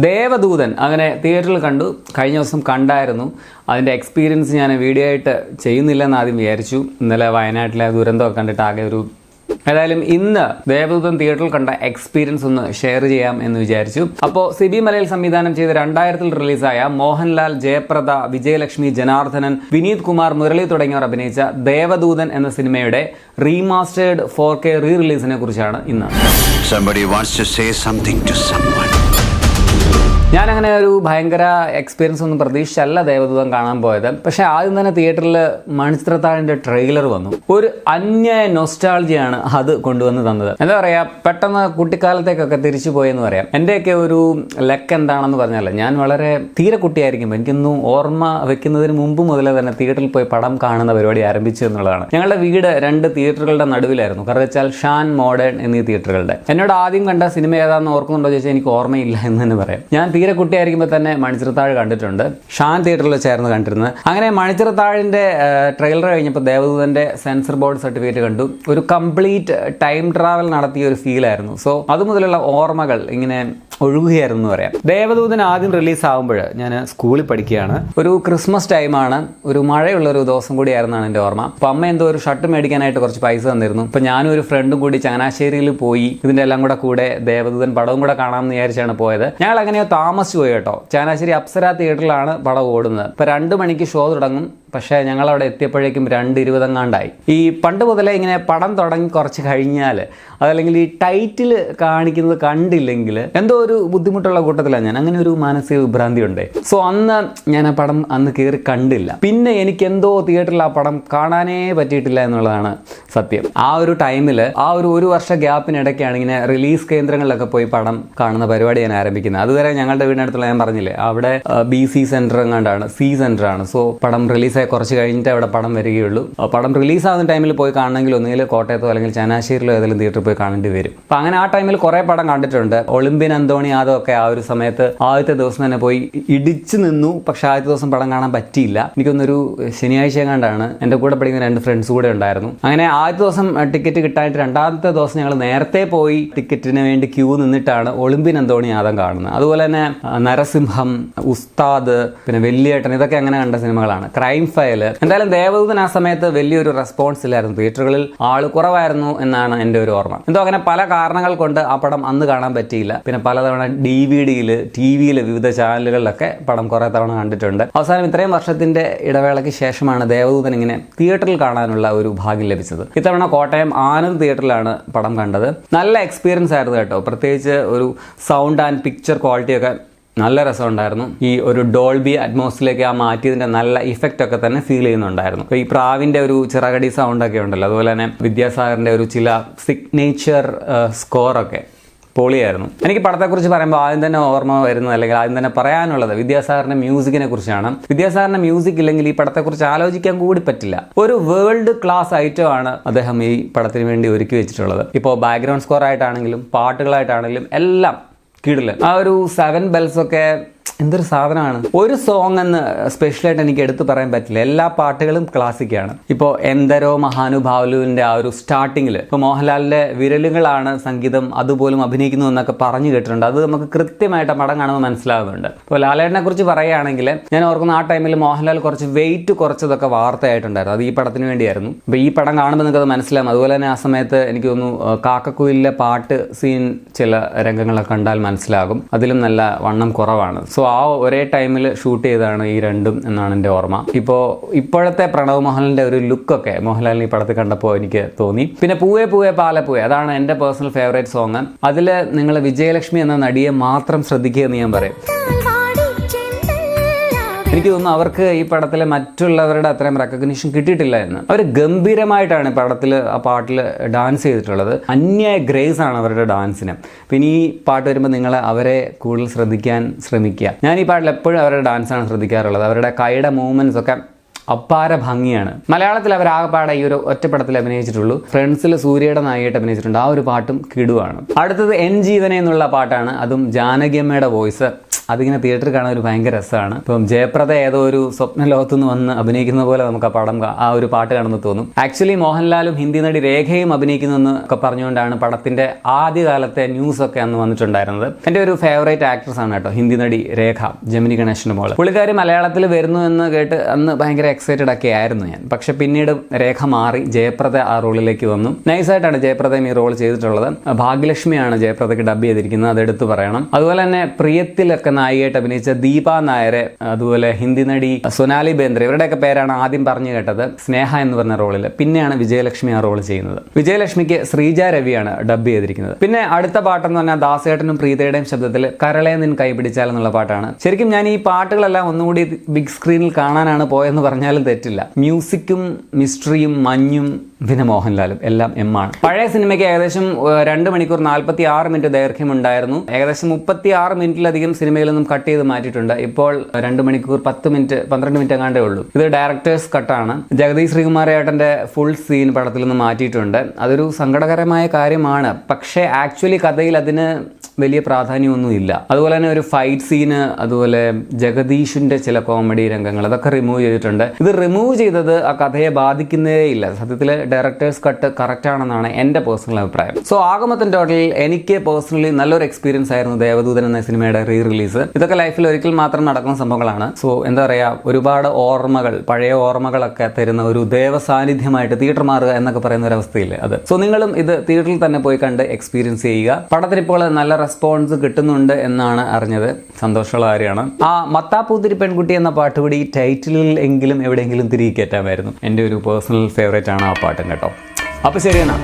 ദേവദൂതൻ അങ്ങനെ തിയേറ്ററിൽ കണ്ടു. കഴിഞ്ഞ ദിവസം കണ്ടായിരുന്നു. അതിൻ്റെ എക്സ്പീരിയൻസ് ഞാൻ വീഡിയോ ആയിട്ട് ചെയ്യുന്നില്ലെന്ന് ആദ്യം വിചാരിച്ചു. ഇന്നലെ വയനാട്ടിലെ ദുരന്തമൊക്കെ കണ്ടിട്ട് ആകെ ഒരു ഏതായാലും ഇന്ന് ദേവദൂതൻ തിയേറ്ററിൽ കണ്ട എക്സ്പീരിയൻസ് ഒന്ന് ഷെയർ ചെയ്യാം എന്ന് വിചാരിച്ചു. അപ്പോൾ സിബി മലയിൽ സംവിധാനം ചെയ്ത് 2000 റിലീസായ മോഹൻലാൽ, ജയപ്രദ, വിജയലക്ഷ്മി, ജനാർദ്ദനൻ, വിനീത് കുമാർ, മുരളി തുടങ്ങിയവർ അഭിനയിച്ച ദേവദൂതൻ എന്ന സിനിമയുടെ റീമാസ്റ്റേർഡ് 4K റീ റിലീസിനെ കുറിച്ചാണ് ഇന്ന്. ഞാനങ്ങനെ ഒരു ഭയങ്കര എക്സ്പീരിയൻസ് ഒന്നും പ്രതീക്ഷിച്ചല്ല ദേവദൂതൻ കാണാൻ പോയത്. പക്ഷെ ആദ്യം തന്നെ തിയേറ്ററിൽ മണിച്ചിത്രത്താഴിൻ്റെ ട്രെയിലർ വന്നു. ഒരു അന്യായ നൊസ്റ്റാൾജിയാണ് അത് കൊണ്ടുവന്ന് തന്നത്. എന്താ പറയുക, പെട്ടെന്ന് കുട്ടിക്കാലത്തേക്കൊക്കെ തിരിച്ചു പോയെന്ന് പറയാം. എൻ്റെയൊക്കെ ഒരു ലക്ക് എന്താണെന്ന് പറഞ്ഞാൽ, ഞാൻ വളരെ തീരെ കുട്ടിയായിരിക്കുമ്പോൾ എനിക്കൊന്നും ഓർമ്മ വെക്കുന്നതിന് മുമ്പ് മുതലേ തന്നെ തിയേറ്ററിൽ പോയി പടം കാണുന്ന പരിപാടി ആരംഭിച്ചു എന്നുള്ളതാണ്. ഞങ്ങളുടെ വീട് 2 തിയേറ്ററുകളുടെ നടുവിലായിരുന്നു. കാരണം വെച്ചാൽ ഷാൻ, മോഡേൺ എന്നീ തിയേറ്ററുകളുടെ. എന്നോട് ആദ്യം കണ്ട സിനിമ ഏതാണെന്ന് ഓർക്കുന്നുണ്ടോ ചോദിച്ചാൽ എനിക്ക് ഓർമ്മയില്ല എന്ന് തന്നെ പറയാം. ഞാൻ തീരെ കുട്ടിയായിരിക്കുമ്പോൾ തന്നെ മണിച്ചിത്രത്താഴ് കണ്ടിട്ടുണ്ട്. ഷാൻ തിയേറ്ററിൽ ചേർന്ന് കണ്ടിരുന്നത്. അങ്ങനെ മണിച്ചിത്രത്താഴിൻ്റെ ട്രെയിലർ കഴിഞ്ഞപ്പോൾ ദേവദൂതൻ്റെ സെൻസർ ബോർഡ് സർട്ടിഫിക്കറ്റ് കണ്ടു. ഒരു കംപ്ലീറ്റ് ടൈം ട്രാവൽ നടത്തിയ ഒരു ഫീലായിരുന്നു. സോ അതുമുതലുള്ള ഓർമ്മകൾ ഇങ്ങനെ ഒഴുകുകയായിരുന്നു എന്ന് പറയാം. ദേവദൂതൻ ആദ്യം റിലീസ് ആകുമ്പോൾ ഞാൻ സ്കൂളിൽ പഠിക്കുകയാണ്. ഒരു ക്രിസ്മസ് ടൈമാണ്. ഒരു മഴയുള്ള ഒരു ദിവസം കൂടിയായിരുന്നാണ് എൻ്റെ ഓർമ്മ. അപ്പോൾ അമ്മ എന്തോ ഒരു ഷർട്ട് മേടിക്കാനായിട്ട് കുറച്ച് പൈസ തന്നിരുന്നു. അപ്പോൾ ഞാനും ഒരു ഫ്രണ്ടും കൂടി ചങ്ങനാശ്ശേരിയിൽ പോയി ഇതിൻ്റെ എല്ലാം കൂടെ ദേവദൂതൻ പടവും കൂടെ കാണാമെന്ന് വിചാരിച്ചാണ് പോയത്. ഞങ്ങൾ അങ്ങനെയോ താമസിച്ചു പോയി കേട്ടോ. ചങ്ങനാശ്ശേരി അപ്സര തിയേറ്ററിലാണ് പടം ഓടുന്നത്. ഇപ്പോൾ 2 മണിക്ക് ഷോ തുടങ്ങും. പക്ഷേ ഞങ്ങളവിടെ എത്തിയപ്പോഴേക്കും 2:20 ഈ പണ്ട് മുതലേ ഇങ്ങനെ പടം തുടങ്ങി കുറച്ച് കഴിഞ്ഞാൽ അതല്ലെങ്കിൽ ഈ ടൈറ്റിൽ കാണിക്കുന്നത് കണ്ടില്ലെങ്കിൽ എന്തോ ഒരു ബുദ്ധിമുട്ടുള്ള കൂട്ടത്തിലാണ് ഞാൻ. അങ്ങനെ ഒരു മാനസിക വിഭ്രാന്തി ഉണ്ട്. സോ അന്ന് ഞാൻ ആ പടം കയറി കണ്ടില്ല. പിന്നെ എനിക്ക് എന്തോ തിയേറ്ററിൽ ആ പടം കാണാനേ പറ്റിയിട്ടില്ല എന്നുള്ളതാണ് സത്യം. ആ ഒരു ടൈമിൽ ആ ഒരു വർഷ ഗ്യാപ്പിനിടയ്ക്കാണ് ഇങ്ങനെ റിലീസ് കേന്ദ്രങ്ങളിലൊക്കെ പോയി പടം കാണുന്ന പരിപാടി ഞാൻ ആരംഭിക്കുന്നത്. അതുവരെ ഞങ്ങളുടെ വീടിനടുത്തുള്ള ഞാൻ പറഞ്ഞില്ലേ, അവിടെ BC സെൻറ്റർ എങ്ങാണ്ടാണ്, C സെൻറ്ററാണ്. സോ പടം റിലീസ് കുറച്ച് കഴിഞ്ഞിട്ട് അവിടെ പടം വരികയുള്ളൂ. പടം റിലീസാകുന്ന ടൈമിൽ പോയി കാണണമെങ്കിൽ ഒന്നുകിൽ കോട്ടയത്തോ അല്ലെങ്കിൽ ചങ്ങനാശ്ശേരിയിലോ ഏതെങ്കിലും തിയേറ്ററിൽ പോയി കാണേണ്ടി വരും. അപ്പം അങ്ങനെ ആ ടൈമിൽ കുറേ പടം കണ്ടിട്ടുണ്ട്. ഒളിമ്പ്യൻ അന്തോണി അതൊക്കെ ആ ഒരു സമയത്ത് ആദ്യത്തെ ദിവസം തന്നെ പോയി ഇടിച്ചു നിന്നു. പക്ഷെ ആദ്യത്തെ ദിവസം പടം കാണാൻ പറ്റിയില്ല. എനിക്കൊന്നൊരു ശനിയാഴ്ച എങ്ങാണ്ടാണ്. എൻ്റെ കൂടെ പഠിക്കുന്ന 2 ഫ്രണ്ട്സ് കൂടെ ഉണ്ടായിരുന്നു. അങ്ങനെ ആദ്യത്തെ ദിവസം ടിക്കറ്റ് കിട്ടാനായിട്ട് 2ാമത്തെ ദിവസം ഞങ്ങൾ നേരത്തെ പോയി ടിക്കറ്റിന് വേണ്ടി ക്യൂ നിന്നിട്ടാണ് ഒളിമ്പ്യൻ അന്തോണി ആദം കാണുന്നത്. അതുപോലെ തന്നെ നരസിംഹം, ഉസ്താദ്, പിന്നെ വെള്ളിയേട്ടൻ, ഇതൊക്കെ അങ്ങനെ കണ്ട സിനിമകളാണ്. Crime file. എന്തായാലും ദേവദൂതൻ ആ സമയത്ത് വലിയൊരു റെസ്പോൺസ് ഇല്ലായിരുന്നു. തിയേറ്ററുകളിൽ ആൾ കുറവായിരുന്നു എന്നാണ് എൻ്റെ ഒരു ഓർമ്മ. എന്തോ അങ്ങനെ പല കാരണങ്ങൾ കൊണ്ട് ആ പടം അന്ന് കാണാൻ പറ്റിയില്ല. പിന്നെ പലതവണ DVD-യിൽ, TV-യിൽ, വിവിധ ചാനലുകളിലൊക്കെ പടം കുറേ തവണ കണ്ടിട്ടുണ്ട്. അവസാനം ഇത്രയും വർഷത്തിന്റെ ഇടവേളയ്ക്ക് ശേഷമാണ് ദേവദൂതൻ ഇങ്ങനെ തിയേറ്ററിൽ കാണാനുള്ള ഒരു ഭാഗ്യം ലഭിച്ചത്. ഇത്തവണ കോട്ടയം ആനന്ദ് തിയേറ്ററിലാണ് പടം കണ്ടത്. നല്ല എക്സ്പീരിയൻസ് ആയിരുന്നു കേട്ടോ. പ്രത്യേകിച്ച് ഒരു സൗണ്ട് ആൻഡ് പിക്ചർ ക്വാളിറ്റിയൊക്കെ നല്ല രസമുണ്ടായിരുന്നു. ഈ ഒരു ഡോൾബി അറ്റ്മോസ്ഫിയറിലേക്ക് ആ മാറ്റിയതിൻ്റെ നല്ല ഇഫക്റ്റ് ഒക്കെ തന്നെ ഫീൽ ചെയ്യുന്നുണ്ടായിരുന്നു. ഇപ്പോൾ ഈ പ്രാവിൻ്റെ ഒരു ചിറകടി സൗണ്ടൊക്കെ ഉണ്ടല്ലോ, അതുപോലെ തന്നെ വിദ്യാസാഗറിൻ്റെ ഒരു ചില സിഗ്നേച്ചർ സ്കോറൊക്കെ പൊളിയായിരുന്നു. എനിക്ക് പടത്തെക്കുറിച്ച് പറയുമ്പോൾ ആദ്യം തന്നെ ഓർമ്മ വരുന്നത് അല്ലെങ്കിൽ ആദ്യം തന്നെ പറയാനുള്ളത് വിദ്യാസാഗറിന്റെ മ്യൂസിക്കിനെ കുറിച്ചാണ്. വിദ്യാസാഗറിന്റെ മ്യൂസിക് ഇല്ലെങ്കിൽ ഈ പടത്തെക്കുറിച്ച് ആലോചിക്കാൻ കൂടി പറ്റില്ല. ഒരു വേൾഡ് ക്ലാസ് ഐറ്റമാണ് അദ്ദേഹം ഈ പടത്തിന് വേണ്ടി ഒരുക്കി വെച്ചിട്ടുള്ളത്. ഇപ്പോൾ ബാക്ക്ഗ്രൗണ്ട് സ്കോർ ആയിട്ടാണെങ്കിലും പാട്ടുകളായിട്ടാണെങ്കിലും എല്ലാം കിടിലൻ. ആ ഒരു 7 bells ഒക്കെ എന്തൊരു സാധനമാണ്. ഒരു സോങ് എന്ന് സ്പെഷ്യലായിട്ട് എനിക്ക് എടുത്തു പറയാൻ പറ്റില്ല. എല്ലാ പാട്ടുകളും ക്ലാസിക്കാണ്. ഇപ്പോൾ എന്തരോ മഹാനുഭാവലുവിൻ്റെ ആ ഒരു സ്റ്റാർട്ടിങ്ങിൽ ഇപ്പോൾ മോഹൻലാലിൻ്റെ വിരലുകളാണ് സംഗീതം, അതുപോലും അഭിനയിക്കുന്നു എന്നൊക്കെ പറഞ്ഞു കേട്ടിട്ടുണ്ട്. അത് നമുക്ക് കൃത്യമായിട്ട് പടം കാണുമ്പോൾ മനസ്സിലാകുന്നുണ്ട്. ഇപ്പോൾ ലാലേട്ടനെ കുറിച്ച് പറയുകയാണെങ്കിൽ ഞാൻ ഓർക്കുന്ന ആ ടൈമിൽ മോഹൻലാൽ കുറച്ച് വെയിറ്റ് കുറച്ചതൊക്കെ വാർത്തയായിട്ടുണ്ടായിരുന്നു. അത് ഈ പടത്തിന് വേണ്ടിയായിരുന്നു. അപ്പോൾ ഈ പടം കാണുമ്പോൾ നിങ്ങൾക്ക് അത് മനസ്സിലാകും. അതുപോലെ തന്നെ ആ സമയത്ത് എനിക്ക് തോന്നുന്നു കാക്കക്കുയിലിലെ പാട്ട് സീൻ ചില രംഗങ്ങളൊക്കെ കണ്ടാൽ മനസ്സിലാകും. അതിലും നല്ല വണ്ണം കുറവാണ്. സോ ആ ഒരേ ടൈമിൽ ഷൂട്ട് ചെയ്തതാണ് ഈ രണ്ടും എന്നാണ് എൻ്റെ ഓർമ്മ. ഇപ്പോഴത്തെ പ്രണവ് മോഹൻലാലിൻ്റെ ഒരു ലുക്കൊക്കെ മോഹൻലാലിന് ഈ പടത്തിൽ കണ്ടപ്പോൾ എനിക്ക് തോന്നി. പിന്നെ പൂവേ പൂവേ പാലപ്പൂവേ, അതാണ് എൻ്റെ പേഴ്സണൽ ഫേവറേറ്റ് സോങ്. അതിൽ നിങ്ങൾ വിജയലക്ഷ്മി എന്ന നടിയെ മാത്രം ശ്രദ്ധിക്കുക എന്ന് ഞാൻ പറയും. എനിക്ക് തോന്നുന്നു അവർക്ക് ഈ പടത്തിലെ മറ്റുള്ളവരുടെ അത്രയും റെക്കഗ്നിഷൻ കിട്ടിയിട്ടില്ല എന്ന്. അവർ ഗംഭീരമായിട്ടാണ് പടത്തിൽ ആ പാട്ടിൽ ഡാൻസ് ചെയ്തിട്ടുള്ളത്. അന്യായ ഗ്രേസ് ആണ് അവരുടെ ഡാൻസിന്. പിന്നെ ഈ പാട്ട് വരുമ്പോൾ നിങ്ങൾ അവരെ കൂടുതൽ ശ്രദ്ധിക്കാൻ ശ്രമിക്കുക. ഞാൻ ഈ പാട്ടിൽ എപ്പോഴും അവരുടെ ഡാൻസാണ് ശ്രദ്ധിക്കാറുള്ളത്. അവരുടെ കൈയുടെ മൂവ്മെൻറ്റ്സ് ഒക്കെ അപ്പാര ഭംഗിയാണ്. മലയാളത്തിൽ അവർ ആകെപ്പാടെ ഈ ഒരു ഒറ്റപ്പടത്തിൽ അഭിനയിച്ചിട്ടുള്ളൂ. ഫ്രണ്ട്സിൽ സൂര്യയുടെ നായികയായിട്ട് അഭിനയിച്ചിട്ടുണ്ട്. ആ ഒരു പാട്ടും കിടുവാണ്. അടുത്തത് എൻ ജീവനെ എന്നുള്ള പാട്ടാണ്. അതും ജാനകിയമ്മയുടെ വോയിസ് അതിങ്ങനെ തിയേറ്ററിൽ കാണാൻ ഒരു ഭയങ്കര രസമാണ്. ഇപ്പം ജയപ്രദ ഏതോ ഒരു സ്വപ്ന ലോകത്തുനിന്ന് വന്ന് അഭിനയിക്കുന്ന പോലെ നമുക്ക് ആ പടം ആ ഒരു പാട്ട് കാണുമ്പോൾ തോന്നും. ആക്ച്വലി മോഹൻലാലും ഹിന്ദി നടി രേഖയും അഭിനയിക്കുന്നെന്ന് ഒക്കെ പറഞ്ഞുകൊണ്ടാണ് പടത്തിന്റെ ആദ്യകാലത്തെ ന്യൂസ് ഒക്കെ അന്ന് വന്നിട്ടുണ്ടായിരുന്നത്. എൻ്റെ ഒരു ഫേവറേറ്റ് ആക്ട്രസ് ആണ് കേട്ടോ ഹിന്ദി നടി രേഖ, ജമിനി ഗണേശന്റെ മോള്. പുള്ളിക്കാരി മലയാളത്തിൽ വരുന്നു എന്ന് കേട്ട് അന്ന് ഭയങ്കര എക്സൈറ്റഡ് ഒക്കെ ആയിരുന്നു ഞാൻ. പക്ഷെ പിന്നീട് രേഖ മാറി ജയപ്രദ ആ റോളിലേക്ക് വന്നു. നൈസായിട്ടാണ് ജയപ്രദയും ഈ റോൾ ചെയ്തിട്ടുള്ളത്. ഭാഗ്യലക്ഷ്മിയാണ് ജയപ്രദയ്ക്ക് ഡബ് ചെയ്തിരിക്കുന്നത്, അതെടുത്ത് പറയണം. അതുപോലെ തന്നെ പ്രിയത്തിലൊക്കെ നായികയായിട്ട് അഭിനയിച്ച ദീപ നായരെ, അതുപോലെ ഹിന്ദി നടി സൊനാലി ബേന്ദ്ര, ഇവരുടെയൊക്കെ പേരാണ് ആദ്യം പറഞ്ഞു കേട്ടത് സ്നേഹ എന്ന് പറഞ്ഞ റോളിൽ. പിന്നെയാണ് വിജയലക്ഷ്മി ആ റോൾ ചെയ്യുന്നത്. വിജയലക്ഷ്മിക്ക് ശ്രീജ രവിയാണ് ഡബ് ചെയ്തിരിക്കുന്നത്. പിന്നെ അടുത്ത പാട്ടെന്ന് പറഞ്ഞാൽ ദാസേട്ടനും പ്രീതയുടെയും ശബ്ദത്തിൽ കരളെ നിൻ കൈപിടിച്ചാൽ എന്നുള്ള പാട്ടാണ്. ശരിക്കും ഞാൻ ഈ പാട്ടുകളെല്ലാം ഒന്നുകൂടി ബിഗ് സ്ക്രീനിൽ കാണാനാണ് പോയെന്ന് പറഞ്ഞാലും തെറ്റില്ല. മ്യൂസിക്കും മിസ്റ്ററിയും മഞ്ഞും പിന്നെ മോഹൻലാലും എല്ലാം എമ്മാണ്. പഴയ സിനിമയ്ക്ക് ഏകദേശം 2 മണിക്കൂർ 46 മിനിറ്റ് ദൈർഘ്യം ഉണ്ടായിരുന്നു. ഏകദേശം 36 മിനിറ്റിലധികം സിനിമയിൽ നിന്നും കട്ട് ചെയ്ത് മാറ്റിയിട്ടുണ്ട്. ഇപ്പോൾ 2 മണിക്കൂർ 10 മിനിറ്റ് 12 മിനിറ്റ് എങ്ങാണ്ടേ ഉള്ളൂ. ഇത് ഡയറക്ടേഴ്സ് കട്ടാണ്. ജഗദീഷ് ശ്രീകുമാർ ഏട്ടന്റെ ഫുൾ സീൻ പടത്തിൽ നിന്ന് മാറ്റിയിട്ടുണ്ട്. അതൊരു സങ്കടകരമായ കാര്യമാണ്. പക്ഷേ ആക്ച്വലി കഥയിൽ അതിന് വലിയ പ്രാധാന്യമൊന്നും ഇല്ല. അതുപോലെ തന്നെ ഒരു ഫൈറ്റ് സീന്, അതുപോലെ ജഗദീഷിന്റെ ചില കോമഡി രംഗങ്ങൾ, അതൊക്കെ റിമൂവ് ചെയ്തിട്ടുണ്ട്. ഇത് റിമൂവ് ചെയ്തത് ആ കഥയെ ബാധിക്കുന്നേ ഇല്ല. സത്യത്തിൽ ഡയറക്ടേഴ്സ് കട്ട് കറക്റ്റ് ആണെന്നാണ് എൻ്റെ പേഴ്സണൽ അഭിപ്രായം. സോ ആകമൊത്തം ടോട്ടൽ എനിക്ക് പേഴ്സണലി നല്ലൊരു എക്സ്പീരിയൻസ് ആയിരുന്നു ദേവദൂതൻ എന്ന സിനിമയുടെ റീ റിലീസ്. ഇതൊക്കെ ലൈഫിൽ ഒരിക്കൽ മാത്രം നടക്കുന്ന സംഭവങ്ങളാണ്. സോ എന്താ പറയുക, ഒരുപാട് ഓർമ്മകൾ, പഴയ ഓർമ്മകളൊക്കെ തരുന്ന ഒരു ദേവസാന്നിധ്യമായിട്ട് തിയേറ്റർ മാറുക എന്നൊക്കെ പറയുന്ന ഒരു അവസ്ഥയില്ലേ അത്. സോ നിങ്ങളും ഇത് തിയേറ്ററിൽ തന്നെ പോയി കണ്ട് എക്സ്പീരിയൻസ് ചെയ്യുക. പടത്തിന് ഇപ്പോൾ നല്ല റെസ്പോൺസ് കിട്ടുന്നുണ്ട് എന്നാണ് അറിഞ്ഞത്. സന്തോഷമുള്ള കാര്യമാണ്. ആ മത്താപ്പൂത്തിരി പെൺകുട്ടി എന്ന പാട്ട് കൂടി ടൈറ്റിലിൽ എങ്കിലും എവിടെയെങ്കിലും തിരികെ കയറ്റാമായിരുന്നു. എൻ്റെ ഒരു പേഴ്സണൽ ഫേവറേറ്റ് ആണ് ആ പാട്ടും കേട്ടോ. അപ്പോൾ ശരി എന്നാ.